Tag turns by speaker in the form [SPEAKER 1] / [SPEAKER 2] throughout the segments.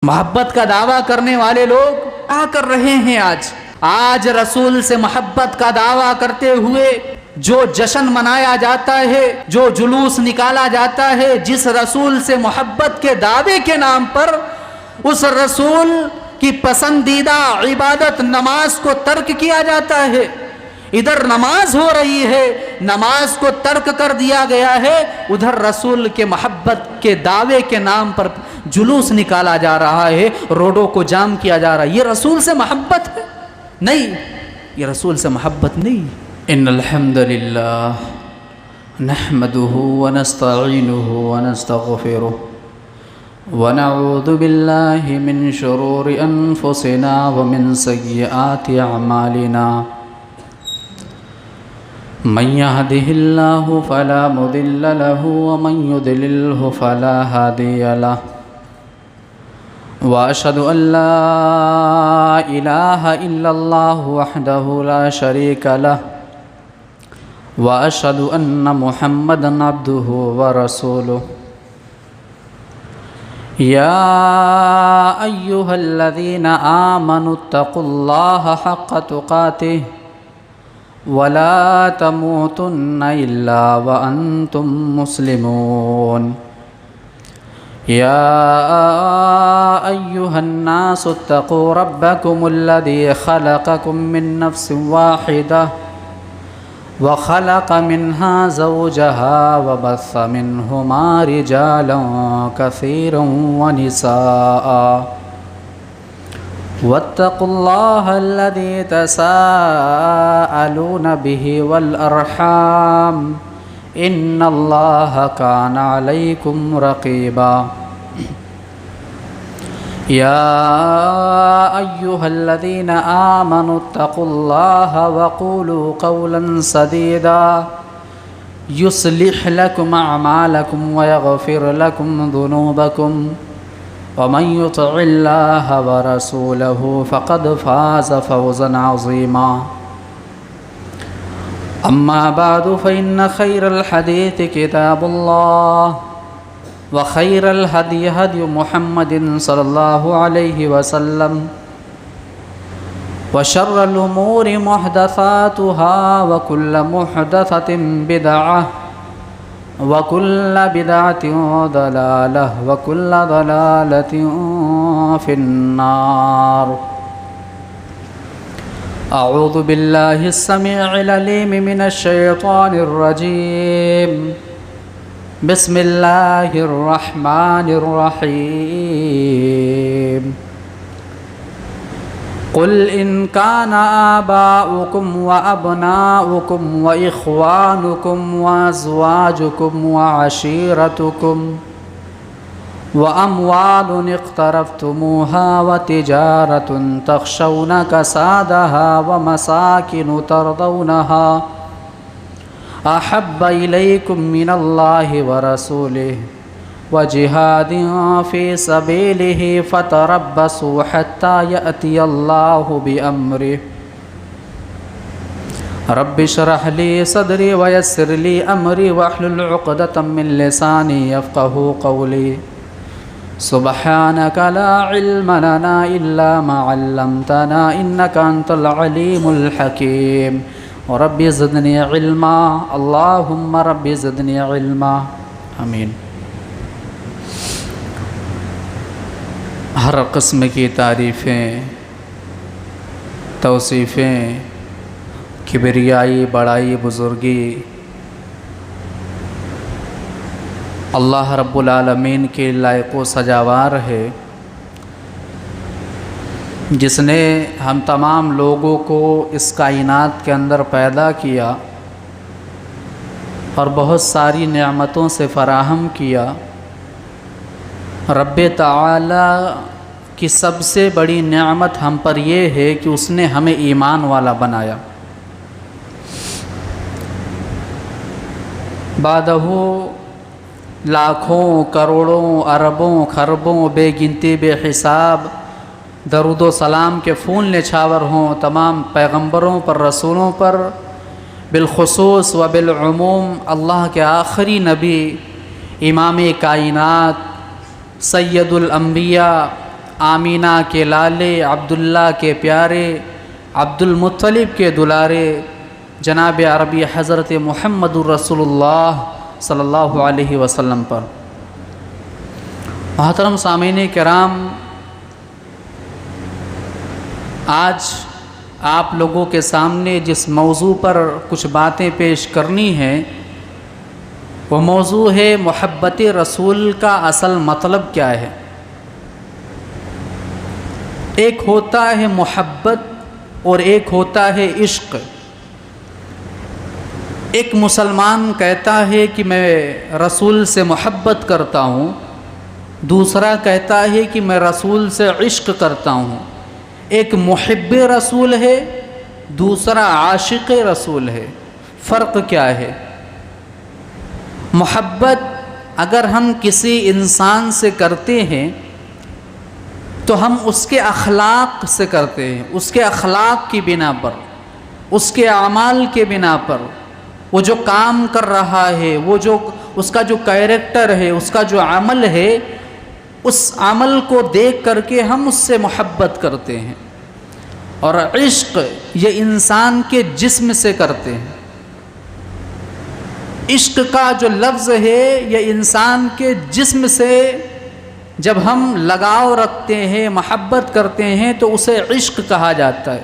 [SPEAKER 1] محبت کا دعویٰ کرنے والے لوگ کیا کر رہے ہیں؟ آج رسول سے محبت کا دعویٰ کرتے ہوئے جو جشن منایا جاتا ہے، جو جلوس نکالا جاتا ہے، جس رسول سے محبت کے دعوے کے نام پر اس رسول کی پسندیدہ عبادت نماز کو ترک کیا جاتا ہے۔ ادھر نماز ہو رہی ہے، نماز کو ترک کر دیا گیا ہے، ادھر رسول کے محبت کے دعوے کے نام پر جلوس نکالا جا رہا ہے، روڈوں کو جام کیا جا رہا ہے۔ یہ رسول سے محبت ہے؟ نہیں، یہ رسول سے محبت نہیں۔ ان الحمد للہ نحمده ونستعینه ونستغفره ونعوذ باللہ من شرور انفسنا ومن سیئات اعمالنا من يهده الله فلا مضل له ومن يضلله فلا هادي له واشهد ان لا اله الا الله وحده لا شريك له واشهد ان محمدا عبده ورسوله يا ايها الذين آمنوا اتقوا الله حق تقاته ولا تموتن الا وانتم مسلمون يا ايها الناس اتقوا ربكم الذي خلقكم من نفس واحدة وخلق منها زوجها وبث منهما رجالا كثيرا ونساء واتقوا الله الذي تساءلون به والأرحام إن الله كان عليكم رقيبا يا أيها الذين آمنوا اتقوا الله وقولوا قولا سديدا يصلح لكم أعمالكم ويغفر لكم ذنوبكم ومن يطع الله ورسوله فقد فاز فوزا عظيما أما بعد فإن خير الحديث كتاب الله وخير الهدي هدي محمد صلى الله عليه وسلم وشر الأمور محدثاتها وكل محدثة بدعة وكل بدعة ضلالة وكل ضلالة في النار أعوذ بالله السميع العليم من الشيطان الرجيم بسم الله الرحمن الرحيم قل إن كان آباؤكم وأبناؤكم وإخوانكم وأزواجكم وعشيرتكم وأموال اقترفتموها وتجارة تخشون كسادها ومساكن ترضونها أحب إليكم من الله ورسوله وجهاد في سبيله فتربصوا حتى يأتي الله بأمره رب اشرح لي صدري ويسر لي أمري واحلل عقدة من لساني يفقهوا قولي سبحانك لا علم لنا إلا ما علمتنا إنك أنت العليم الحكيم رب زدني علما اللهم رب زدني علما آمین۔ ہر قسم کی تعریفیں، توصیفیں، کبریائی، بڑائی، بزرگی اللہ رب العالمین کے لائق و سجاوار ہے، جس نے ہم تمام لوگوں کو اس کائنات کے اندر پیدا کیا اور بہت ساری نعمتوں سے فراہم کیا۔ رب تعالی کی سب سے بڑی نعمت ہم پر یہ ہے کہ اس نے ہمیں ایمان والا بنایا۔ بعدہ لاکھوں، کروڑوں، اربوں، خربوں، بے گنتی بے حساب درود و سلام کے پھول نچھاور ہوں تمام پیغمبروں پر، رسولوں پر، بالخصوص و بالعموم اللہ کے آخری نبی، امام کائنات، سید الانبیاء، آمینہ کے لالے، عبداللہ کے پیارے، عبد المطلب کے دلارے، جناب عربی حضرت محمد الرسول اللہ صلی اللہ علیہ وسلم پر۔ محترم سامعین کرام، آج آپ لوگوں کے سامنے جس موضوع پر کچھ باتیں پیش کرنی ہیں وہ موضوع ہے محبت رسول کا اصل مطلب کیا ہے۔ ایک ہوتا ہے محبت اور ایک ہوتا ہے عشق۔ ایک مسلمان کہتا ہے کہ میں رسول سے محبت کرتا ہوں، دوسرا کہتا ہے کہ میں رسول سے عشق کرتا ہوں۔ ایک محب رسول ہے، دوسرا عاشق رسول ہے۔ فرق کیا ہے؟ محبت اگر ہم کسی انسان سے کرتے ہیں تو ہم اس کے اخلاق سے کرتے ہیں، اس کے اخلاق کی بنا پر، اس کے اعمال کے بنا پر، وہ جو کام کر رہا ہے، اس کا جو کیریکٹر ہے، اس کا جو عمل ہے، اس عمل کو دیکھ کر کے ہم اس سے محبت کرتے ہیں۔ اور عشق یہ انسان کے جسم سے کرتے ہیں۔ عشق کا جو لفظ ہے یہ انسان کے جسم سے جب ہم لگاؤ رکھتے ہیں، محبت کرتے ہیں تو اسے عشق کہا جاتا ہے۔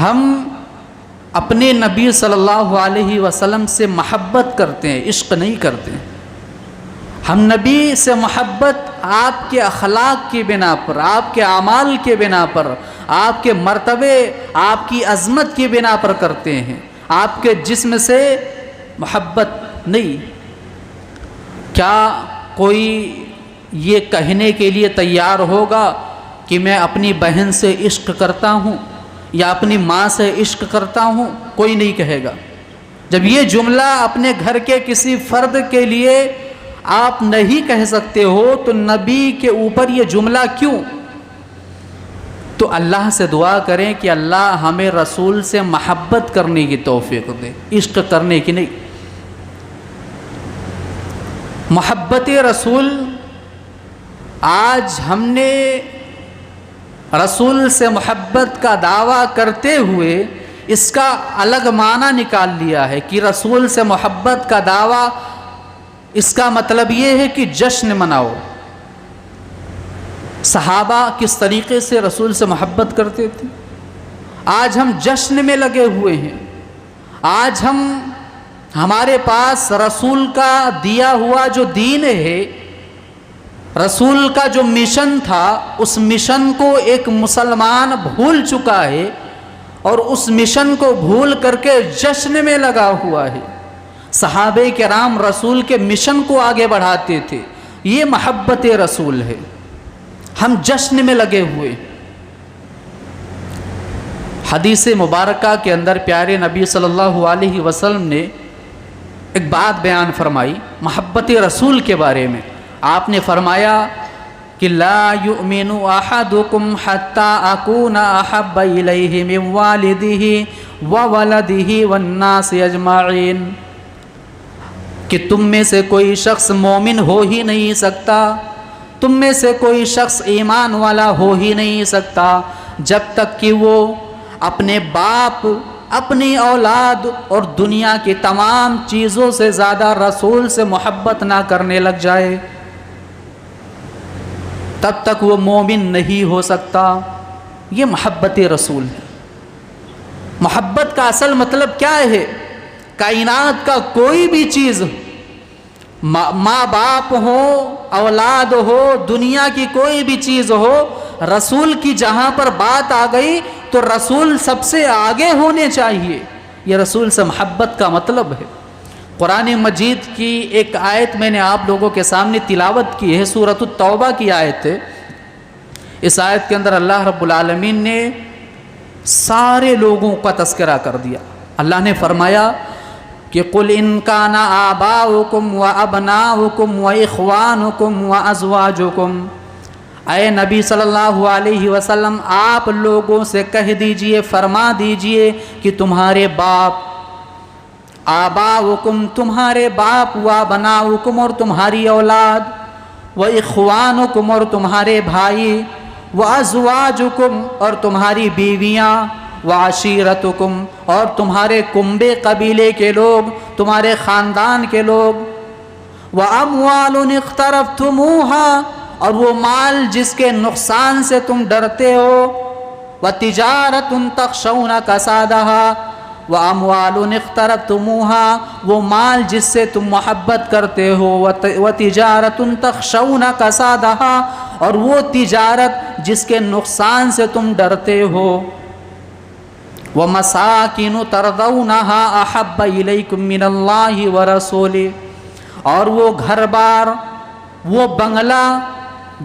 [SPEAKER 1] ہم اپنے نبی صلی اللہ علیہ وسلم سے محبت کرتے ہیں، عشق نہیں کرتے ہیں۔ ہم نبی سے محبت آپ کے اخلاق کی بنا پر، آپ کے اعمال کے بنا پر، آپ کے مرتبے، آپ کی عظمت کی بنا پر کرتے ہیں، آپ کے جسم سے محبت نہیں۔ کیا کوئی یہ کہنے کے لیے تیار ہوگا کہ میں اپنی بہن سے عشق کرتا ہوں یا اپنی ماں سے عشق کرتا ہوں؟ کوئی نہیں کہے گا۔ جب یہ جملہ اپنے گھر کے کسی فرد کے لیے آپ نہیں کہہ سکتے ہو تو نبی کے اوپر یہ جملہ کیوں؟ تو اللہ سے دعا کریں کہ اللہ ہمیں رسول سے محبت کرنے کی توفیق دے، عشق کرنے کی نہیں۔ محبت رسول، آج ہم نے رسول سے محبت کا دعویٰ کرتے ہوئے اس کا الگ معنی نکال لیا ہے کہ رسول سے محبت کا دعویٰ، اس کا مطلب یہ ہے کہ جشن مناؤ۔ صحابہ کس طریقے سے رسول سے محبت کرتے تھے، آج ہم جشن میں لگے ہوئے ہیں۔ آج ہمارے پاس رسول کا دیا ہوا جو دین ہے، رسول کا جو مشن تھا، اس مشن کو ایک مسلمان بھول چکا ہے اور اس مشن کو بھول کر کے جشن میں لگا ہوا ہے۔ صحابہ کرام رسول کے مشن کو آگے بڑھاتے تھے، یہ محبت رسول ہے۔ ہم جشن میں لگے ہوئے۔ حدیث مبارکہ کے اندر پیارے نبی صلی اللہ علیہ وسلم نے ایک بات بیان فرمائی محبت رسول کے بارے میں۔ آپ نے فرمایا کہ لا یؤمن احدکم حتی اکون احب الیہ من والدہ وولدہ والناس اجمعین، کہ تم میں سے کوئی شخص مومن ہو ہی نہیں سکتا، تم میں سے کوئی شخص ایمان والا ہو ہی نہیں سکتا جب تک کہ وہ اپنے باپ، اپنی اولاد اور دنیا کی تمام چیزوں سے زیادہ رسول سے محبت نہ کرنے لگ جائے، تب تک وہ مومن نہیں ہو سکتا۔ یہ محبت رسول ہے۔ محبت کا اصل مطلب کیا ہے؟ کائنات کا کوئی بھی چیز، ماں باپ ہو، اولاد ہو، دنیا کی کوئی بھی چیز ہو، رسول کی جہاں پر بات آ گئی تو رسول سب سے آگے ہونے چاہیے۔ یہ رسول سے محبت کا مطلب ہے۔ قرآن مجید کی ایک آیت میں نے آپ لوگوں کے سامنے تلاوت کی ہے، سورۃ التوبہ کی آیت ہے۔ اس آیت کے اندر اللہ رب العالمین نے سارے لوگوں کا تذکرہ کر دیا۔ اللہ نے فرمایا کہ قل ان کان آباؤکم وابناؤکم واخوانکم وازواجکم، اے نبی صلی اللہ علیہ وسلم آپ لوگوں سے کہہ دیجئے، فرما دیجئے کہ تمہارے باپ، آباؤکم تمہارے باپ، وابناؤکم اور تمہاری اولاد، وَإِخْوَانُكُمْ اور تمہارے بھائی، وَأَزْوَاجُكُمْ اور تمہاری بیویاں، وَعَشِيرَتُكُمْ اور تمہارے کنبے قبیلے کے لوگ، تمہارے خاندان کے لوگ، وَأَمْوَالٌ اقْتَرَفْتُمُوهَا اور وہ مال جس کے نقصان سے تم ڈرتے ہو، وَتِجَارَةٌ تَخْشَوْنَ كَسَادَهَا وَأَمْوَالٌ اقْتَرَفْتُمُوهَا وہ مال جس سے تم محبت کرتے ہو، وَتِجَارَةٌ تَخْشَوْنَ كَسَادَهَا اور وہ تجارت جس کے نقصان سے تم ڈرتے ہو، وَمَسَاكِنُ تَرْضَوْنَهَا أَحَبَّ إِلَيْكُم مِّنَ اللَّهِ وَرَسُولِهِ اور وہ گھر بار، وہ بنگلہ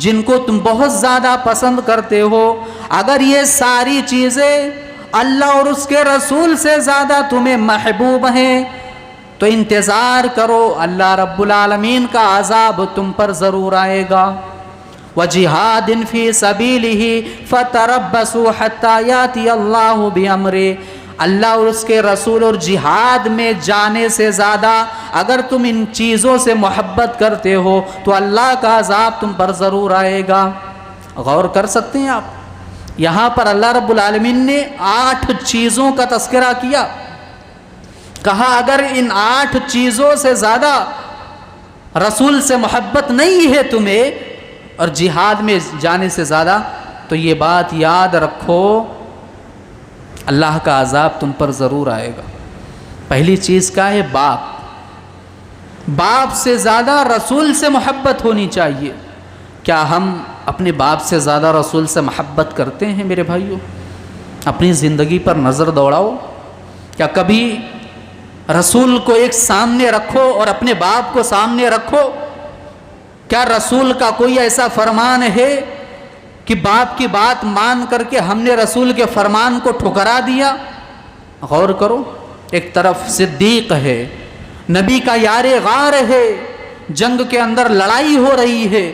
[SPEAKER 1] جن کو تم بہت زیادہ پسند کرتے ہو، اگر یہ ساری چیزیں اللہ اور اس کے رسول سے زیادہ تمہیں محبوب ہیں تو انتظار کرو، اللہ رب العالمین کا عذاب تم پر ضرور آئے گا۔ وَجِهَادٍ فِي سَبِيلِهِ فَتَرَبَّصُوا حَتَّى يَأْتِيَ اللَّهُ بِأَمْرِهِ اللہ اور اس کے رسول اور جہاد میں جانے سے زیادہ اگر تم ان چیزوں سے محبت کرتے ہو تو اللہ کا عذاب تم پر ضرور آئے گا۔ غور کر سکتے ہیں آپ، یہاں پر اللہ رب العالمین نے 8 چیزوں کا تذکرہ کیا، کہا اگر ان 8 چیزوں سے زیادہ رسول سے محبت نہیں ہے تمہیں اور جہاد میں جانے سے زیادہ، تو یہ بات یاد رکھو اللہ کا عذاب تم پر ضرور آئے گا۔ پہلی چیز کیا ہے؟ باپ سے زیادہ رسول سے محبت ہونی چاہیے۔ کیا ہم اپنے باپ سے زیادہ رسول سے محبت کرتے ہیں میرے بھائیوں؟ اپنی زندگی پر نظر دوڑاؤ، کیا کبھی رسول کو ایک سامنے رکھو اور اپنے باپ کو سامنے رکھو؟ کیا رسول کا کوئی ایسا فرمان ہے کہ باپ کی بات مان کر کے ہم نے رسول کے فرمان کو ٹھکرا دیا؟ غور کرو، ایک طرف صدیق ہے، نبی کا یار غار ہے، جنگ کے اندر لڑائی ہو رہی ہے،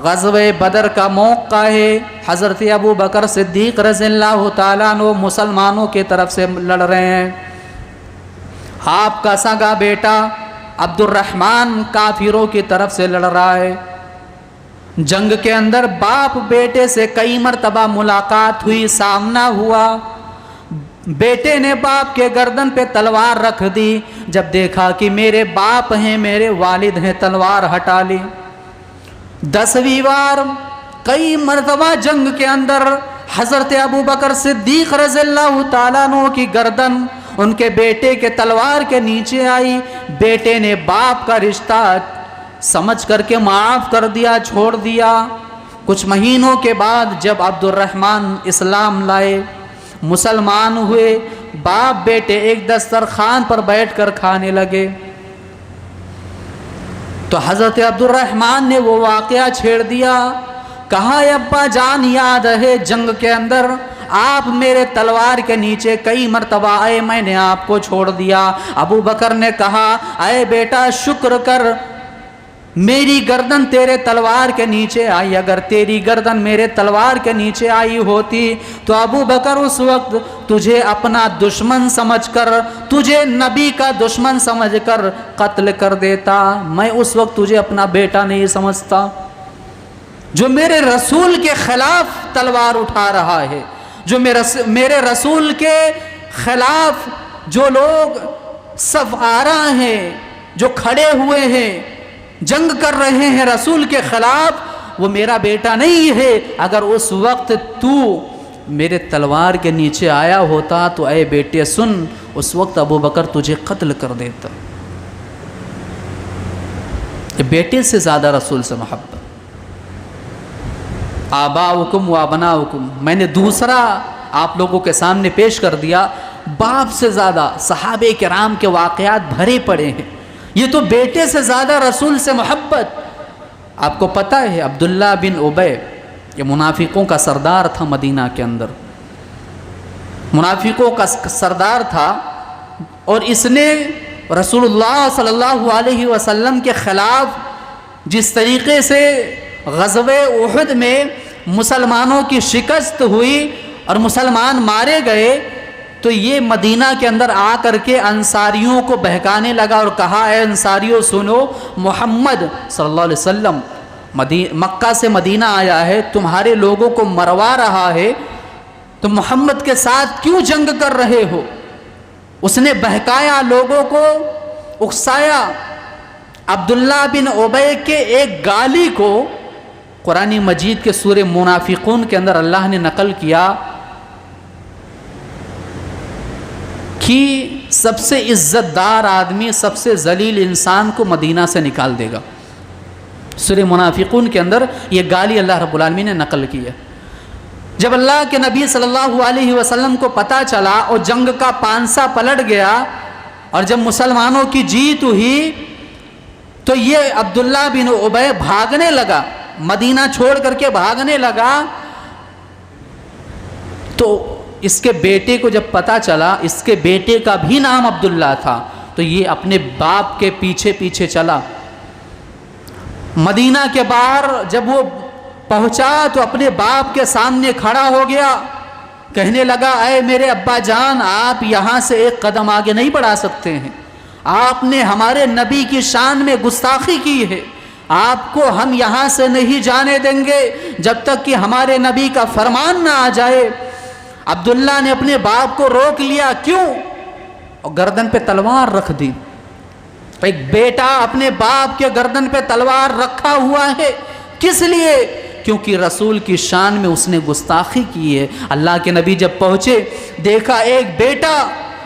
[SPEAKER 1] غزوہ بدر کا موقع ہے، حضرت ابو بکر صدیق رضی اللہ تعالیٰ عنہ مسلمانوں کی طرف سے لڑ رہے ہیں، آپ کا سگا بیٹا عبد الرحمن کافروں کی طرف سے لڑ رہا ہے۔ جنگ کے اندر باپ بیٹے سے کئی مرتبہ ملاقات ہوئی، سامنا ہوا، بیٹے نے باپ کے گردن پہ تلوار رکھ دی، جب دیکھا کہ میرے باپ ہیں، میرے والد ہیں، تلوار ہٹا لی۔ 10ویں بار کئی مرتبہ جنگ کے اندر حضرت ابو بکر صدیق رضی اللہ تعالیٰ عنہ کی گردن ان کے بیٹے کے تلوار کے نیچے آئی، بیٹے نے باپ کا رشتہ سمجھ کر کے معاف کر دیا، چھوڑ دیا۔ کچھ مہینوں کے بعد جب عبد الرحمن اسلام لائے، مسلمان ہوئے، باپ بیٹے ایک دسترخوان پر بیٹھ کر کھانے لگے، تو حضرت عبد الرحمن نے وہ واقعہ چھیڑ دیا، کہا ابا جان یاد ہے جنگ کے اندر آپ میرے تلوار کے نیچے کئی مرتبہ آئے، میں نے آپ کو چھوڑ دیا۔ ابو بکر نے کہا اے بیٹا شکر کر، میری گردن تیرے تلوار کے نیچے آئی، اگر تیری گردن میرے تلوار کے نیچے آئی ہوتی تو ابو بکر اس وقت تجھے اپنا دشمن سمجھ کر، تجھے نبی کا دشمن سمجھ کر قتل کر دیتا، میں اس وقت تجھے اپنا بیٹا نہیں سمجھتا۔ جو میرے رسول کے خلاف تلوار اٹھا رہا ہے، جو میرے رسول کے خلاف جو لوگ صف آرا ہیں، جو کھڑے ہوئے ہیں، جنگ کر رہے ہیں رسول کے خلاف، وہ میرا بیٹا نہیں ہے۔ اگر اس وقت تو میرے تلوار کے نیچے آیا ہوتا تو اے بیٹے سن، اس وقت ابو بکر تجھے قتل کر دیتا۔ بیٹے سے زیادہ رسول سے محبت۔ آباؤکم و ابناؤکم، میں نے دوسرا آپ لوگوں کے سامنے پیش کر دیا، باپ سے زیادہ صحابہ کرام کے واقعات بھرے پڑے ہیں، یہ تو بیٹے سے زیادہ رسول سے محبت۔ آپ کو پتہ ہے عبداللہ بن ابی یہ منافقوں کا سردار تھا، مدینہ کے اندر منافقوں کا سردار تھا، اور اس نے رسول اللہ صلی اللہ علیہ وسلم کے خلاف جس طریقے سے غزوہ احد میں مسلمانوں کی شکست ہوئی اور مسلمان مارے گئے، تو یہ مدینہ کے اندر آ کر کے انصاریوں کو بہکانے لگا اور کہا اے انصاریوں سنو، محمد صلی اللہ علیہ وسلم مکہ سے مدینہ آیا ہے، تمہارے لوگوں کو مروا رہا ہے، تم محمد کے ساتھ کیوں جنگ کر رہے ہو؟ اس نے بہکایا، لوگوں کو اکسایا۔ عبداللہ بن ابی کے ایک گالی کو قرآن مجید کے سورہ منافقون کے اندر اللہ نے نقل کیا کہ سب سے عزت دار آدمی، سب سے ذلیل انسان کو مدینہ سے نکال دے گا۔ سورہ منافقون کے اندر یہ گالی اللہ رب العالمین نے نقل کی ہے۔ جب اللہ کے نبی صلی اللہ علیہ وسلم کو پتہ چلا اور جنگ کا پانسا پلٹ گیا اور جب مسلمانوں کی جیت ہوئی تو یہ عبداللہ بن ابی بھاگنے لگا، مدینہ چھوڑ کر کے بھاگنے لگا۔ تو اس کے بیٹے کو جب پتہ چلا، اس کے بیٹے کا بھی نام عبداللہ تھا، تو یہ اپنے باپ کے پیچھے پیچھے چلا۔ مدینہ کے باہر جب وہ پہنچا تو اپنے باپ کے سامنے کھڑا ہو گیا، کہنے لگا اے میرے ابا جان، آپ یہاں سے ایک قدم آگے نہیں بڑھا سکتے ہیں، آپ نے ہمارے نبی کی شان میں گستاخی کی ہے، آپ کو ہم یہاں سے نہیں جانے دیں گے جب تک کہ ہمارے نبی کا فرمان نہ آ جائے۔ عبداللہ نے اپنے باپ کو روک لیا، کیوں؟ اور گردن پہ تلوار رکھ دی۔ ایک بیٹا اپنے باپ کے گردن پہ تلوار رکھا ہوا ہے، کس لیے؟ کیونکہ رسول کی شان میں اس نے گستاخی کی ہے۔ اللہ کے نبی جب پہنچے، دیکھا ایک بیٹا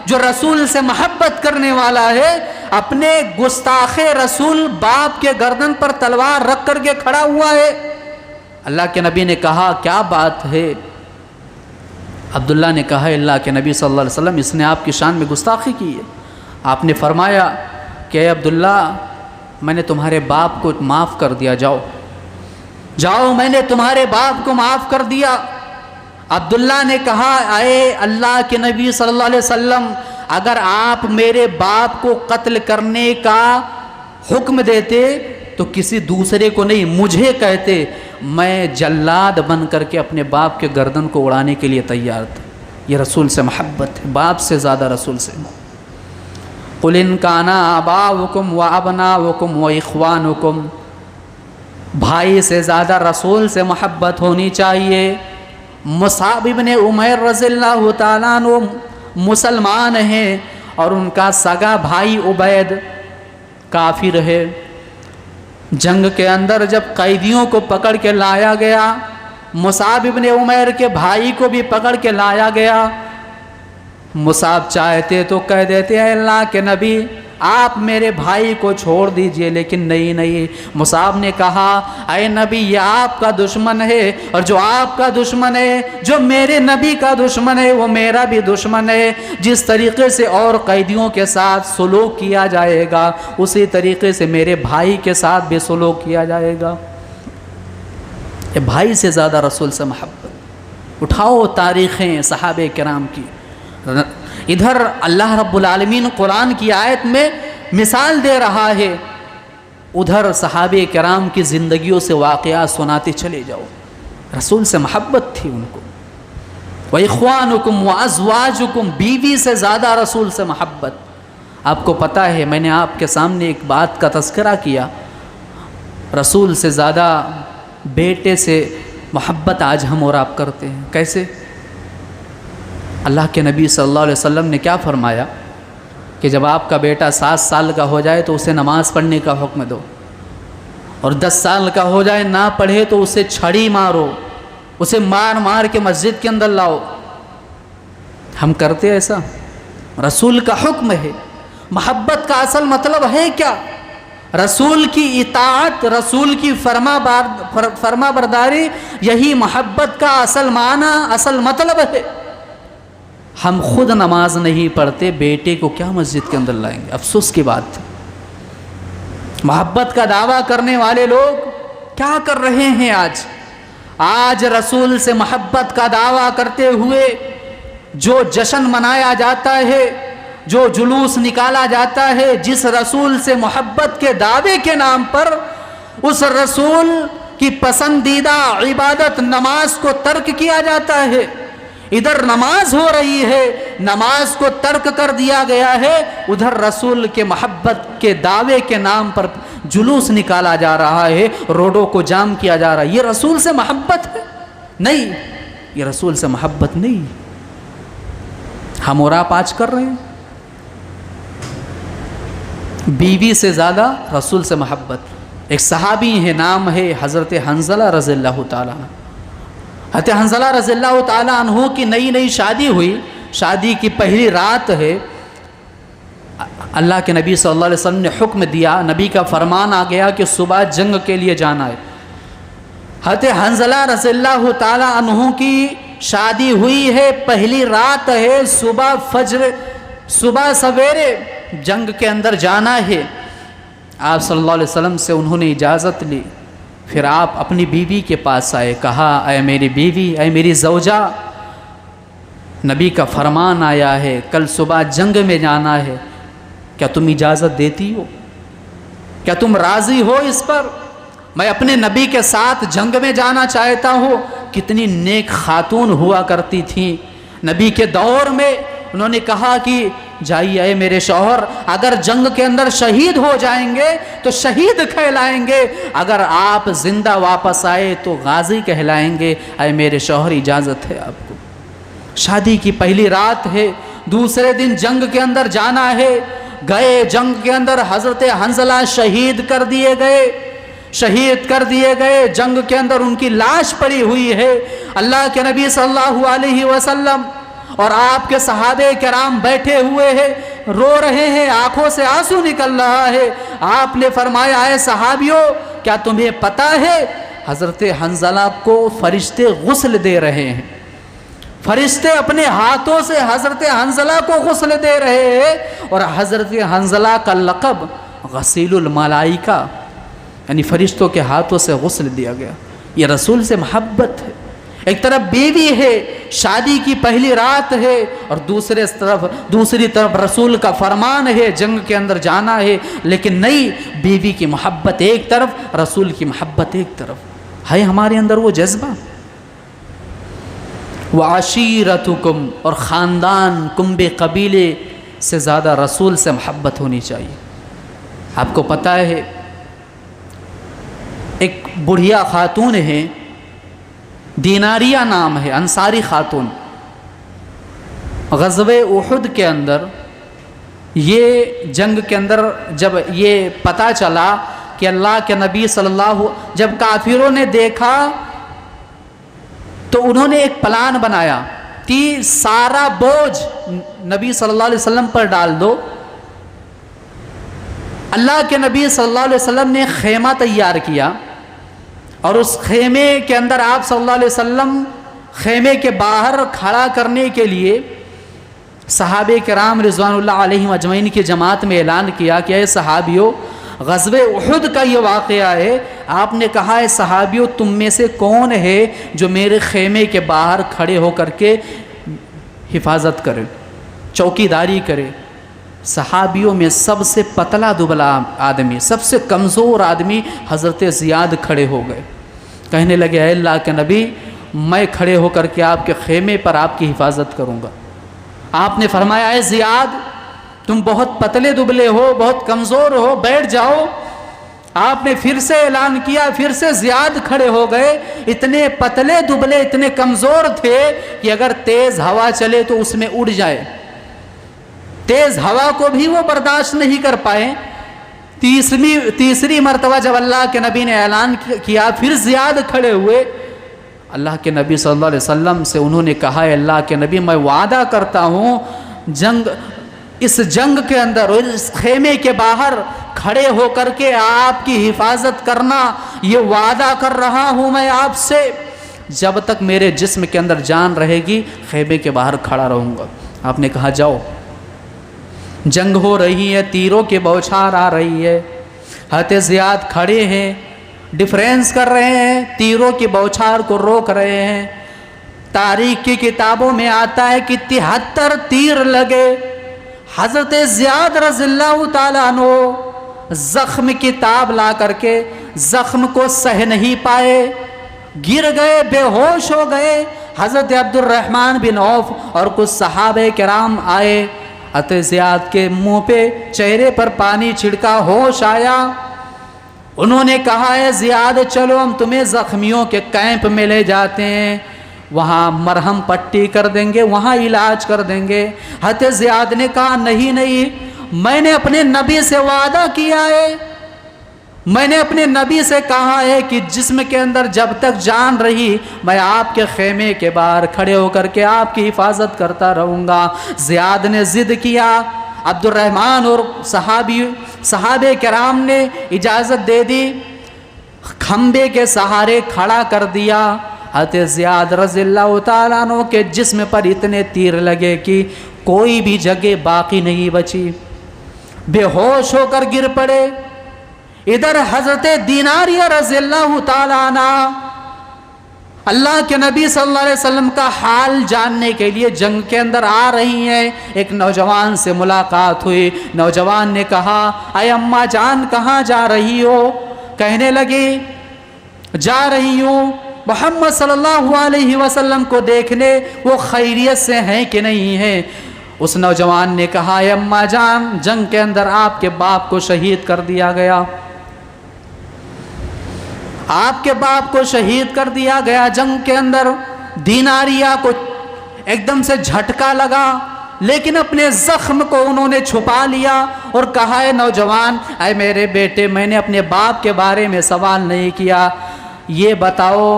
[SPEAKER 1] جو رسول سے محبت کرنے والا ہے، اپنے گستاخ رسول باپ کے گردن پر تلوار رکھ کر کے کھڑا ہوا ہے۔ اللہ کے نبی نے کہا کیا بات ہے؟ عبداللہ نے کہا اللہ کے نبی صلی اللہ علیہ وسلم، اس نے آپ کی شان میں گستاخی کی ہے۔ آپ نے فرمایا کہ اے عبداللہ، میں نے تمہارے باپ کو معاف کر دیا، جاؤ جاؤ، میں نے تمہارے باپ کو معاف کر دیا۔ عبداللہ نے کہا اے اللہ کے نبی صلی اللہ علیہ وسلم، اگر آپ میرے باپ کو قتل کرنے کا حکم دیتے تو کسی دوسرے کو نہیں، مجھے کہتے، میں جلاد بن کر کے اپنے باپ کے گردن کو اڑانے کے لیے تیار تھا۔ یہ رسول سے محبت ہے، باپ سے زیادہ رسول سے۔ قُلْ إِنْ كَانَ آبَاؤُكُمْ وَأَبْنَاؤُكُمْ وَإِخْوَانُكُمْ، بھائی سے زیادہ رسول سے محبت ہونی چاہیے۔ مصعب بن عمیر رضی اللہ تعالیٰ عنہ مسلمان ہیں اور ان کا سگا بھائی عبید کافر ہے۔ جنگ کے اندر جب قیدیوں کو پکڑ کے لایا گیا، مصعب بن عمیر کے بھائی کو بھی پکڑ کے لایا گیا۔ مصعب چاہتے تو کہہ دیتے ہیں اللہ کے نبی آپ میرے بھائی کو چھوڑ دیجئے، لیکن نہیں۔ مصعب نے کہا اے نبی، یہ آپ کا دشمن ہے، اور جو آپ کا دشمن ہے، جو میرے نبی کا دشمن ہے، وہ میرا بھی دشمن ہے۔ جس طریقے سے اور قیدیوں کے ساتھ سلوک کیا جائے گا، اسی طریقے سے میرے بھائی کے ساتھ بھی سلوک کیا جائے گا۔ یہ بھائی سے زیادہ رسول سے محبت۔ اٹھاؤ تاریخیں صحابہ کرام کی، ادھر اللہ رب العالمین قرآن کی آیت میں مثال دے رہا ہے، ادھر صحابہ کرام کی زندگیوں سے واقعات سناتے چلے جاؤ۔ رسول سے محبت تھی ان کو۔ وَإِخْوَانُكُمْ وَأَزْوَاجُكُمْ، بیوی سے زیادہ رسول سے محبت۔ آپ کو پتہ ہے، میں نے آپ کے سامنے ایک بات کا تذکرہ کیا، رسول سے زیادہ بیٹے سے محبت آج ہم اور آپ کرتے ہیں۔ کیسے؟ اللہ کے نبی صلی اللہ علیہ وسلم نے کیا فرمایا کہ جب آپ کا بیٹا 7 سال کا ہو جائے تو اسے نماز پڑھنے کا حکم دو، اور 10 سال کا ہو جائے نہ پڑھے تو اسے چھڑی مارو، اسے مار کے مسجد کے اندر لاؤ۔ ہم کرتے ایسا؟ رسول کا حکم ہے۔ محبت کا اصل مطلب ہے کیا؟ رسول کی اطاعت، رسول کی فرما برداری، یہی محبت کا اصل معنی، اصل مطلب ہے۔ ہم خود نماز نہیں پڑھتے، بیٹے کو کیا مسجد کے اندر لائیں گے؟ افسوس کی بات ہے۔ محبت کا دعویٰ کرنے والے لوگ کیا کر رہے ہیں آج رسول سے محبت کا دعویٰ کرتے ہوئے جو جشن منایا جاتا ہے، جو جلوس نکالا جاتا ہے، جس رسول سے محبت کے دعوے کے نام پر اس رسول کی پسندیدہ عبادت نماز کو ترک کیا جاتا ہے۔ ادھر نماز ہو رہی ہے، نماز کو ترک کر دیا گیا ہے، ادھر رسول کے محبت کے دعوے کے نام پر جلوس نکالا جا رہا ہے، روڈوں کو جام کیا جا رہا ہے، یہ رسول سے محبت ہے؟ نہیں، یہ رسول سے محبت نہیں۔ ہم اور آپ آج کر رہے ہیں بیوی سے زیادہ رسول سے محبت۔ ایک صحابی ہے، نام ہے حضرت حنظلہ رضی اللہ تعالیٰ عنہ۔ حضرت حنظلہ رضی اللہ تعالیٰ عنہ کی نئی شادی ہوئی، شادی کی پہلی رات ہے، اللہ کے نبی صلی اللہ علیہ وسلم نے حکم دیا، نبی کا فرمان آ گیا کہ صبح جنگ کے لیے جانا ہے۔ حضرت حنظلہ رضی اللہ تعالیٰ عنہ کی شادی ہوئی ہے، پہلی رات ہے، صبح سویرے جنگ کے اندر جانا ہے۔ آپ صلی اللہ علیہ وسلم سے انہوں نے اجازت لی، پھر آپ اپنی بیوی کے پاس آئے، کہا اے میری بیوی، اے میری زوجہ، نبی کا فرمان آیا ہے کل صبح جنگ میں جانا ہے، کیا تم اجازت دیتی ہو؟ کیا تم راضی ہو اس پر؟ میں اپنے نبی کے ساتھ جنگ میں جانا چاہتا ہوں۔ کتنی نیک خاتون ہوا کرتی تھیں نبی کے دور میں، انہوں نے کہا کہ جائیے اے میرے شوہر، اگر جنگ کے اندر شہید ہو جائیں گے تو شہید کہلائیں گے، اگر آپ زندہ واپس آئے تو غازی کہلائیں گے، اے میرے شوہر اجازت ہے آپ کو۔ شادی کی پہلی رات ہے، دوسرے دن جنگ کے اندر جانا ہے، گئے جنگ کے اندر، حضرت حنظلہ شہید کر دیے گئے، جنگ کے اندر ان کی لاش پڑی ہوئی ہے۔ اللہ کے نبی صلی اللہ علیہ وسلم اور آپ کے صحابہ کرام بیٹھے ہوئے ہیں، رو رہے ہیں، آنکھوں سے آنسو نکل رہا ہے۔ آپ نے فرمایا اے صحابیوں، کیا تمہیں پتہ ہے حضرت حنظلہ کو فرشتے غسل دے رہے ہیں، فرشتے اپنے ہاتھوں سے حضرت حنظلہ کو غسل دے رہے ہیں، اور حضرت حنظلہ کا لقب غسیل الملائکہ، یعنی فرشتوں کے ہاتھوں سے غسل دیا گیا۔ یہ رسول سے محبت ہے۔ ایک طرف بیوی ہے، شادی کی پہلی رات ہے، اور دوسری طرف رسول کا فرمان ہے جنگ کے اندر جانا ہے، لیکن نہیں، بیوی کی محبت ایک طرف، رسول کی محبت ایک طرف ہے۔ ہمارے اندر وہ جذبہ، وعشیرتکم، اور خاندان کنبے قبیلے سے زیادہ رسول سے محبت ہونی چاہیے۔ آپ کو پتہ ہے ایک بڑھیا خاتون ہے، دیناریہ نام ہے، انصاری خاتون، غزوہ احد کے اندر، یہ جنگ کے اندر جب یہ پتہ چلا کہ اللہ کے نبی صلی اللہ، جب کافروں نے دیکھا تو انہوں نے ایک پلان بنایا کہ سارا بوجھ نبی صلی اللہ علیہ وسلم پر ڈال دو۔ اللہ کے نبی صلی اللہ علیہ وسلم نے خیمہ تیار کیا، اور اس خیمے کے اندر آپ صلی اللہ علیہ وسلم خیمے کے باہر کھڑا کرنے کے لیے صحابہ کرام رضوان اللہ علیہم اجمعین کی جماعت میں اعلان کیا کہ اے صحابیوں، غزوہ احد کا یہ واقعہ ہے۔ آپ نے کہا اے صحابیوں، تم میں سے کون ہے جو میرے خیمے کے باہر کھڑے ہو کر کے حفاظت کرے، چوکیداری کرے؟ صحابیوں میں سب سے پتلا دبلا آدمی، سب سے کمزور آدمی حضرت زیاد کھڑے ہو گئے، کہنے لگے اے اللہ کے نبی، میں کھڑے ہو کر کے آپ کے خیمے پر آپ کی حفاظت کروں گا۔ آپ نے فرمایا اے زیاد، تم بہت پتلے دبلے ہو، بہت کمزور ہو، بیٹھ جاؤ۔ آپ نے پھر سے اعلان کیا، پھر سے زیاد کھڑے ہو گئے۔ اتنے پتلے دبلے، اتنے کمزور تھے کہ اگر تیز ہوا چلے تو اس میں اڑ جائے، تیز ہوا کو بھی وہ برداشت نہیں کر پائے۔ تیسری مرتبہ جب اللہ کے نبی نے اعلان کیا، پھر زیاد کھڑے ہوئے۔ اللہ کے نبی صلی اللہ علیہ وسلم سے انہوں نے کہا اے اللہ کے نبی، میں وعدہ کرتا ہوں اس جنگ کے اندر اور اس خیمے کے باہر کھڑے ہو کر کے آپ کی حفاظت کرنا، یہ وعدہ کر رہا ہوں میں آپ سے، جب تک میرے جسم کے اندر جان رہے گی خیمے کے باہر کھڑا رہوں گا۔ آپ نے کہا جاؤ۔ جنگ ہو رہی ہے، تیروں کی بوچھار آ رہی ہے، حضرت زیاد کھڑے ہیں، ڈیفرینس کر رہے ہیں، تیروں کی بوچھار کو روک رہے ہیں۔ تاریخ کی کتابوں میں آتا ہے کہ 73 تیر لگے۔ حضرت زیاد رضی اللہ تعالیٰ عنہ زخم کی تاب لا کر کے زخم کو سہ نہیں پائے، گر گئے، بے ہوش ہو گئے۔ حضرت عبد الرحمن بن عوف اور کچھ صحابہ کرام آئے، حضرت زیاد کے منہ پہ، چہرے پر پانی چھڑکا، ہوش آیا۔ انہوں نے کہا ہے زیاد چلو ہم تمہیں زخمیوں کے کیمپ میں لے جاتے ہیں، وہاں مرہم پٹی کر دیں گے، وہاں علاج کر دیں گے۔ حضرت زیاد نے کہا نہیں نہیں، میں نے اپنے نبی سے وعدہ کیا ہے، میں نے اپنے نبی سے کہا ہے کہ جسم کے اندر جب تک جان رہی میں آپ کے خیمے کے باہر کھڑے ہو کر کے آپ کی حفاظت کرتا رہوں گا۔ زیاد نے ضد کیا، عبد الرحمن اور صحابہ کرام نے اجازت دے دی، کھمبے کے سہارے کھڑا کر دیا۔ حضرت زیاد رضی اللہ تعالیٰ عنہ کے جسم پر اتنے تیر لگے کہ کوئی بھی جگہ باقی نہیں بچی، بے ہوش ہو کر گر پڑے۔ ادھر حضرت دیناریہ رضی اللہ تعالیٰ عنہ اللہ کے نبی صلی اللہ علیہ وسلم کا حال جاننے کے لیے جنگ کے اندر آ رہی ہیں۔ ایک نوجوان سے ملاقات ہوئی، نوجوان نے کہا اے اماں جان کہاں جا رہی ہو؟ کہنے لگی جا رہی ہوں محمد صلی اللہ علیہ وسلم کو دیکھنے، وہ خیریت سے ہیں کہ نہیں ہیں۔ اس نوجوان نے کہا اے اماں جان جنگ کے اندر آپ کے باپ کو شہید کر دیا گیا، آپ کے باپ کو شہید کر دیا گیا جنگ کے اندر۔ دیناریہ کو ایک دم سے جھٹکا لگا، لیکن اپنے زخم کو انہوں نے چھپا لیا اور کہا اے نوجوان، اے میرے بیٹے میں نے اپنے باپ کے بارے میں سوال نہیں کیا، یہ بتاؤ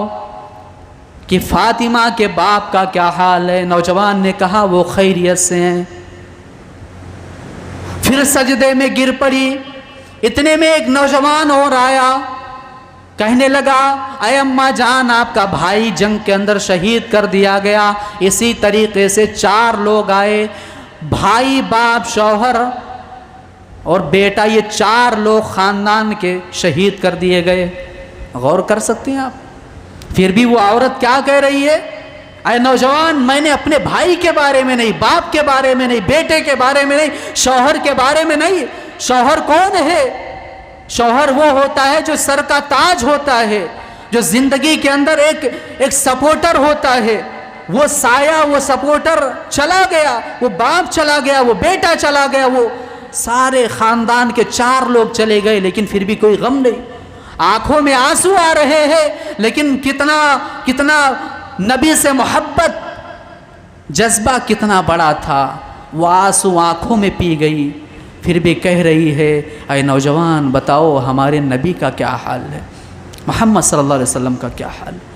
[SPEAKER 1] کہ فاطمہ کے باپ کا کیا حال ہے؟ نوجوان نے کہا وہ خیریت سے ہیں۔ پھر سجدے میں گر پڑی۔ اتنے میں ایک نوجوان اور آیا، کہنے لگا اے اماں جان آپ کا بھائی جنگ کے اندر شہید کر دیا گیا۔ اسی طریقے سے 4 لوگ آئے، بھائی باپ شوہر اور بیٹا، یہ 4 لوگ خاندان کے شہید کر دیے گئے۔ غور کر سکتے ہیں آپ؟ پھر بھی وہ عورت کیا کہہ رہی ہے؟ اے نوجوان میں نے اپنے بھائی کے بارے میں نہیں، باپ کے بارے میں نہیں، بیٹے کے بارے میں نہیں، شوہر کے بارے میں نہیں۔ شوہر کون ہے؟ شوہر وہ ہوتا ہے جو سر کا تاج ہوتا ہے، جو زندگی کے اندر ایک سپورٹر ہوتا ہے۔ وہ سایہ، وہ سپورٹر چلا گیا، وہ باپ چلا گیا، وہ بیٹا چلا گیا، وہ سارے خاندان کے 4 لوگ چلے گئے، لیکن پھر بھی کوئی غم نہیں، آنکھوں میں آنسو آ رہے ہیں۔ لیکن کتنا نبی سے محبت، جذبہ کتنا بڑا تھا، وہ آنسو آنکھوں میں پی گئی، پھر بھی کہہ رہی ہے اے نوجوان بتاؤ ہمارے نبی کا کیا حال ہے، محمد صلی اللہ علیہ وسلم کا کیا حال ہے؟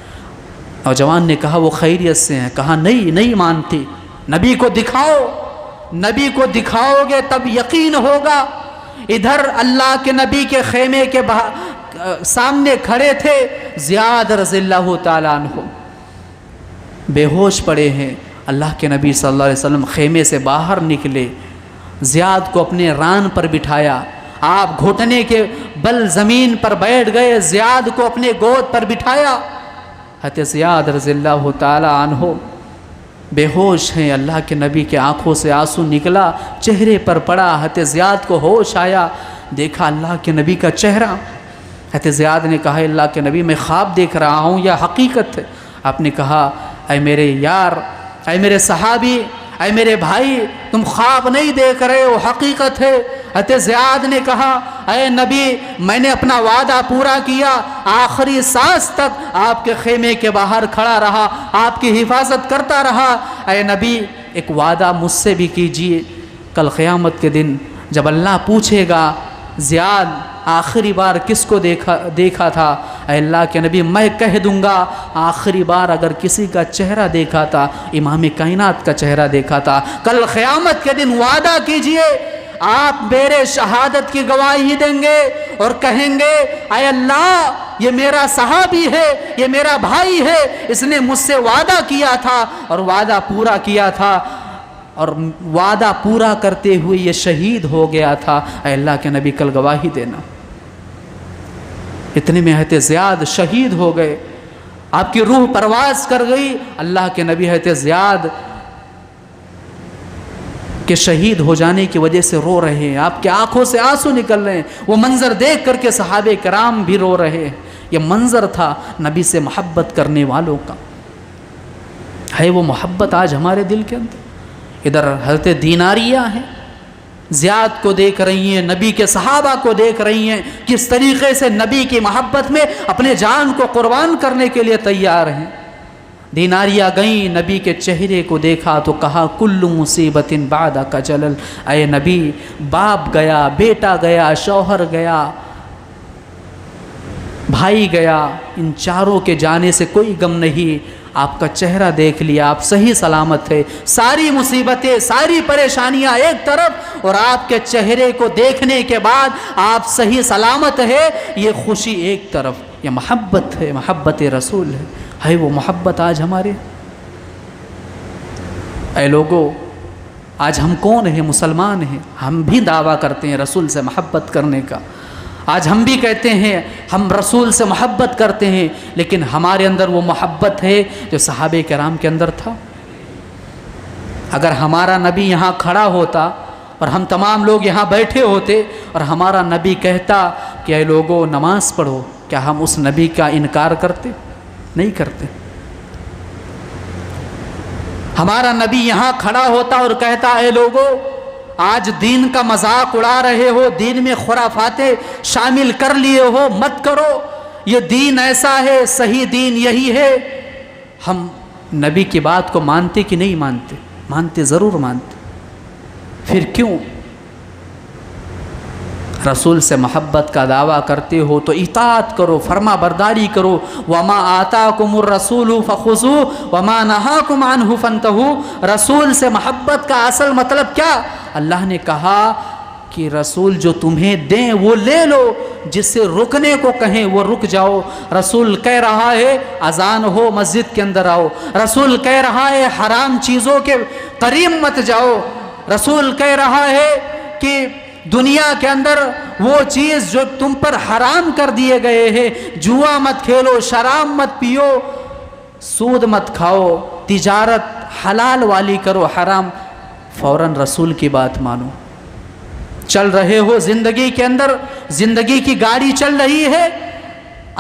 [SPEAKER 1] نوجوان نے کہا وہ خیریت سے ہیں۔ کہا نہیں مانتی، نبی کو دکھاؤ، نبی کو دکھاؤ گے تب یقین ہوگا۔ ادھر اللہ کے نبی کے خیمے کے سامنے کھڑے تھے زیاد رضی اللہ تعالیٰ عنہ، بے ہوش پڑے ہیں۔ اللہ کے نبی صلی اللہ علیہ وسلم خیمے سے باہر نکلے، زیاد کو اپنے ران پر بٹھایا، آپ گھٹنے کے بل زمین پر بیٹھ گئے، زیاد کو اپنے گود پر بٹھایا۔ حضرت زیاد رضی اللہ تعالیٰ عنہ بے ہوش ہیں، اللہ کے نبی کے آنکھوں سے آنسو نکلا، چہرے پر پڑا۔ حضرت زیاد کو ہوش آیا، دیکھا اللہ کے نبی کا چہرہ۔ حضرت زیاد نے کہا اللہ کے نبی میں خواب دیکھ رہا ہوں یا حقیقت ہے؟ آپ نے کہا اے میرے یار، اے میرے صحابی، اے میرے بھائی، تم خواب نہیں دیکھ رہے ہو، حقیقت ہے۔ حضرت زیاد نے کہا اے نبی میں نے اپنا وعدہ پورا کیا، آخری سانس تک آپ کے خیمے کے باہر کھڑا رہا، آپ کی حفاظت کرتا رہا۔ اے نبی ایک وعدہ مجھ سے بھی کیجئے، کل قیامت کے دن جب اللہ پوچھے گا زیاد آخری بار کس کو دیکھا تھا، اے اللہ کے نبی میں کہہ دوں گا آخری بار اگر کسی کا چہرہ دیکھا تھا امام کائنات کا چہرہ دیکھا تھا۔ کل قیامت کے دن وعدہ کیجئے آپ میرے شہادت کی گواہی دیں گے اور کہیں گے اے اللہ یہ میرا صحابی ہے، یہ میرا بھائی ہے، اس نے مجھ سے وعدہ کیا تھا اور وعدہ پورا کیا تھا، اور وعدہ پورا کرتے ہوئے یہ شہید ہو گیا تھا۔ اے اللہ کے نبی کل گواہی دینا۔ اتنے میں حضرت زیاد شہید ہو گئے، آپ کی روح پرواز کر گئی۔ اللہ کے نبی حضرت زیاد کے شہید ہو جانے کی وجہ سے رو رہے ہیں، آپ کے آنکھوں سے آنسو نکل رہے ہیں۔ وہ منظر دیکھ کر کے صحابہ کرام بھی رو رہے ہیں۔ یہ منظر تھا نبی سے محبت کرنے والوں کا۔ ہے وہ محبت آج ہمارے دل کے اندر؟ ادھر حضرت دیناریہ ہیں زیاد کو دیکھ رہی ہیں، نبی کے صحابہ کو دیکھ رہی ہیں، کس طریقے سے نبی کی محبت میں اپنے جان کو قربان کرنے کے لیے تیار ہیں۔ دیناریہ گئیں، نبی کے چہرے کو دیکھا تو کہا کل مصیبت بعدک جلل، اے نبی باپ گیا، بیٹا گیا، شوہر گیا، بھائی گیا، ان چاروں کے جانے سے کوئی غم نہیں، آپ کا چہرہ دیکھ لیا، آپ صحیح سلامت ہے، ساری مصیبتیں ساری پریشانیاں ایک طرف اور آپ کے چہرے کو دیکھنے کے بعد آپ صحیح سلامت ہے، یہ خوشی ایک طرف۔ یہ محبت ہے، محبت رسول ہے وہ محبت آج ہمارے؟ اے لوگو، آج ہم کون ہیں؟ مسلمان ہیں، ہم بھی دعویٰ کرتے ہیں رسول سے محبت کرنے کا، آج ہم بھی کہتے ہیں ہم رسول سے محبت کرتے ہیں، لیکن ہمارے اندر وہ محبت ہے جو صحابہ کرام کے اندر تھا؟ اگر ہمارا نبی یہاں کھڑا ہوتا اور ہم تمام لوگ یہاں بیٹھے ہوتے اور ہمارا نبی کہتا کہ اے لوگو نماز پڑھو، کیا ہم اس نبی کا انکار کرتے؟ نہیں کرتے۔ ہمارا نبی یہاں کھڑا ہوتا اور کہتا اے لوگو آج دین کا مذاق اڑا رہے ہو، دین میں خرافاتیں شامل کر لیے ہو، مت کرو، یہ دین ایسا ہے، صحیح دین یہی ہے، ہم نبی کی بات کو مانتے کہ نہیں مانتے؟ مانتے، ضرور مانتے۔ پھر کیوں رسول سے محبت کا دعویٰ کرتے ہو تو اطاعت کرو، فرما برداری کرو، وما آتاکم الرسول فخذوہ وما نہاکم عنہ فانتہوا۔ رسول سے محبت کا اصل مطلب کیا؟ اللہ نے کہا کہ رسول جو تمہیں دیں وہ لے لو، جس سے رکنے کو کہیں وہ رک جاؤ۔ رسول کہہ رہا ہے اذان ہو مسجد کے اندر آؤ، رسول کہہ رہا ہے حرام چیزوں کے قریب مت جاؤ، رسول کہہ رہا ہے کہ دنیا کے اندر وہ چیز جو تم پر حرام کر دیے گئے ہیں، جوا مت کھیلو، شراب مت پیو، سود مت کھاؤ، تجارت حلال والی کرو، حرام، فوراً رسول کی بات مانو۔ چل رہے ہو زندگی کے اندر، زندگی کی گاڑی چل رہی ہے،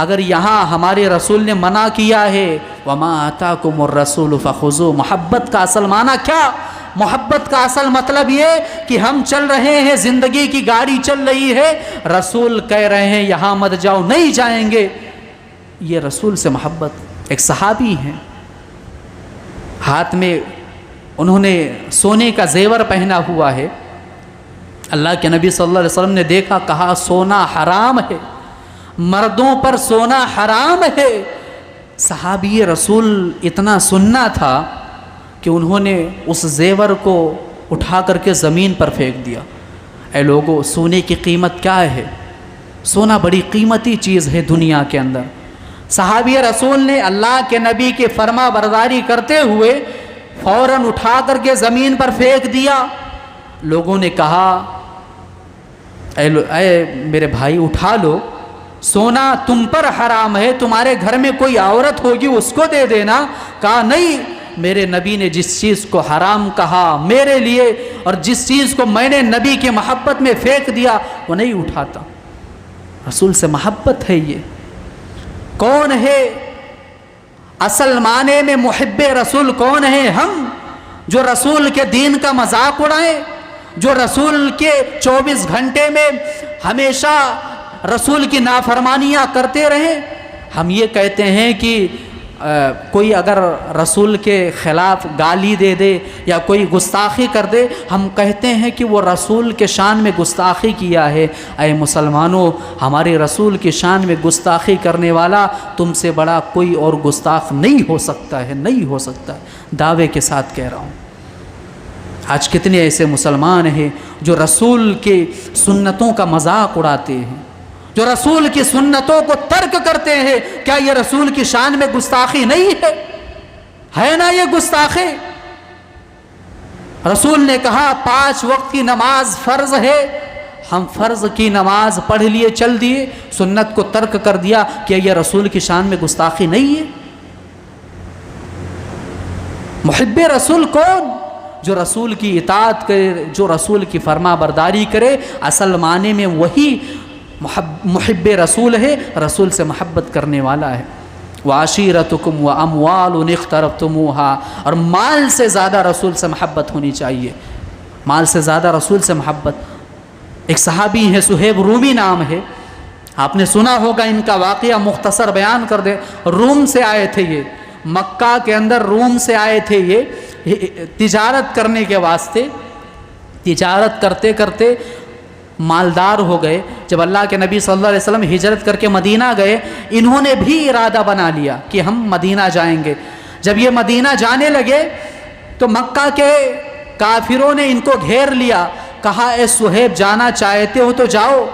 [SPEAKER 1] اگر یہاں ہمارے رسول نے منع کیا ہے وما آتاکم الرسول فخذوہ، محبت کا اصل معنی کیا؟ محبت کا اصل مطلب یہ کہ ہم چل رہے ہیں، زندگی کی گاڑی چل رہی ہے، رسول کہہ رہے ہیں یہاں مت جاؤ، نہیں جائیں گے، یہ رسول سے محبت۔ ایک صحابی ہیں، ہاتھ میں انہوں نے سونے کا زیور پہنا ہوا ہے، اللہ کے نبی صلی اللہ علیہ وسلم نے دیکھا، کہا سونا حرام ہے، مردوں پر سونا حرام ہے۔ صحابی رسول اتنا سننا تھا کہ انہوں نے اس زیور کو اٹھا کر کے زمین پر پھینک دیا۔ اے لوگو، سونے کی قیمت کیا ہے؟ سونا بڑی قیمتی چیز ہے دنیا کے اندر۔ صحابی رسول نے اللہ کے نبی کی فرما برداری کرتے ہوئے فوراً اٹھا کر کے زمین پر پھینک دیا۔ لوگوں نے کہا اے میرے بھائی اٹھا لو، سونا تم پر حرام ہے، تمہارے گھر میں کوئی عورت ہوگی اس کو دے دینا۔ کہا نہیں، میرے نبی نے جس چیز کو حرام کہا میرے لیے اور جس چیز کو میں نے نبی کی محبت میں پھینک دیا وہ نہیں اٹھاتا۔ رسول سے محبت ہے یہ۔ کون ہے اصل معنی میں محب رسول؟ کون ہے؟ ہم جو رسول کے دین کا مذاق اڑائیں، جو رسول کے 24 گھنٹے میں ہمیشہ رسول کی نافرمانیاں کرتے رہیں۔ ہم یہ کہتے ہیں کہ کوئی اگر رسول کے خلاف گالی دے دے یا کوئی گستاخی کر دے، ہم کہتے ہیں کہ وہ رسول کے شان میں گستاخی کیا ہے۔ اے مسلمانوں، ہمارے رسول کی شان میں گستاخی کرنے والا تم سے بڑا کوئی اور گستاخ نہیں ہو سکتا ہے، نہیں ہو سکتا، دعوے کے ساتھ کہہ رہا ہوں۔ آج کتنے ایسے مسلمان ہیں جو رسول کے سنتوں کا مذاق اڑاتے ہیں، جو رسول کی سنتوں کو ترک کرتے ہیں۔ کیا یہ رسول کی شان میں گستاخی نہیں ہے نا؟ یہ گستاخی۔ رسول نے کہا 5 وقت کی نماز فرض ہے، ہم فرض کی نماز پڑھ لیے چل دیے، سنت کو ترک کر دیا، کیا یہ رسول کی شان میں گستاخی نہیں ہے؟ محب رسول کون؟ جو رسول کی اطاعت کرے، جو رسول کی فرما برداری کرے، اصل معنی میں وہی محب رسول ہے، رسول سے محبت کرنے والا ہے۔ وعشیرتکم واموال اقترفتموها، اور مال سے زیادہ رسول سے محبت ہونی چاہیے۔ مال سے زیادہ رسول سے محبت. ایک صحابی ہیں صہیب رومی نام ہے, آپ نے سنا ہوگا ان کا واقعہ, مختصر بیان کر دے. روم سے آئے تھے یہ, مکہ کے اندر روم سے آئے تھے یہ تجارت کرنے کے واسطے. تجارت کرتے کرتے مالدار ہو گئے. جب اللہ کے نبی صلی اللہ علیہ وسلم ہجرت کر کے مدینہ گئے, انہوں نے بھی ارادہ بنا لیا کہ ہم مدینہ جائیں گے. جب یہ مدینہ جانے لگے تو مکہ کے کافروں نے ان کو گھیر لیا, کہا اے صہیب جانا چاہتے ہو تو جاؤ,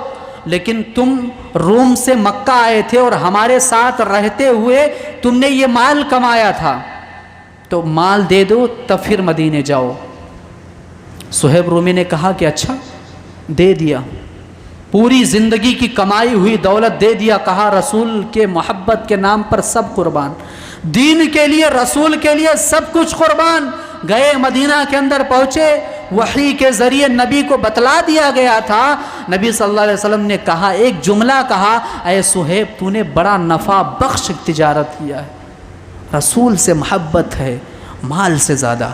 [SPEAKER 1] لیکن تم روم سے مکہ آئے تھے اور ہمارے ساتھ رہتے ہوئے تم نے یہ مال کمایا تھا, تو مال دے دو تب پھر مدینے جاؤ. صہیب رومی نے کہا کہ اچھا, دے دیا. پوری زندگی کی کمائی ہوئی دولت دے دیا. کہا رسول کے محبت کے نام پر سب قربان, دین کے لیے رسول کے لیے سب کچھ قربان. گئے مدینہ کے اندر پہنچے, وحی کے ذریعے نبی کو بتلا دیا گیا تھا. نبی صلی اللہ علیہ وسلم نے کہا, ایک جملہ کہا, اے صہیب تو نے بڑا نفع بخش تجارت کیا ہے, رسول سے محبت ہے مال سے زیادہ.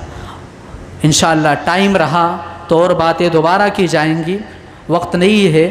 [SPEAKER 1] انشاءاللہ ٹائم رہا تو اور باتیں دوبارہ کی جائیں گی, وقت نہیں ہے.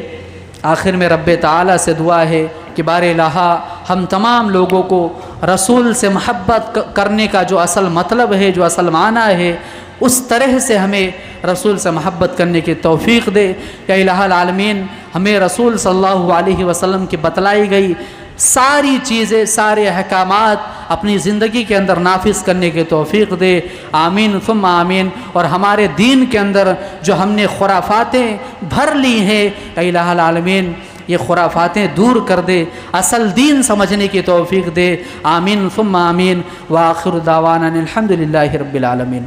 [SPEAKER 1] آخر میں رب تعالیٰ سے دعا ہے کہ بار الہ ہم تمام لوگوں کو رسول سے محبت کرنے کا جو اصل مطلب ہے, جو اصل معنی ہے, اس طرح سے ہمیں رسول سے محبت کرنے کی توفیق دے. یا الہ العالمین ہمیں رسول صلی اللہ علیہ وسلم کی بتلائی گئی ساری چیزیں, سارے احکامات اپنی زندگی کے اندر نافذ کرنے کی توفیق دے. آمین ثم آمین. اور ہمارے دین کے اندر جو ہم نے خرافاتیں بھر لی ہیں, الہ العالمین یہ خرافاتیں دور کر دے, اصل دین سمجھنے کی توفیق دے. آمین ثم آمین. وآخر دعوانا الحمدللہ رب العالمین.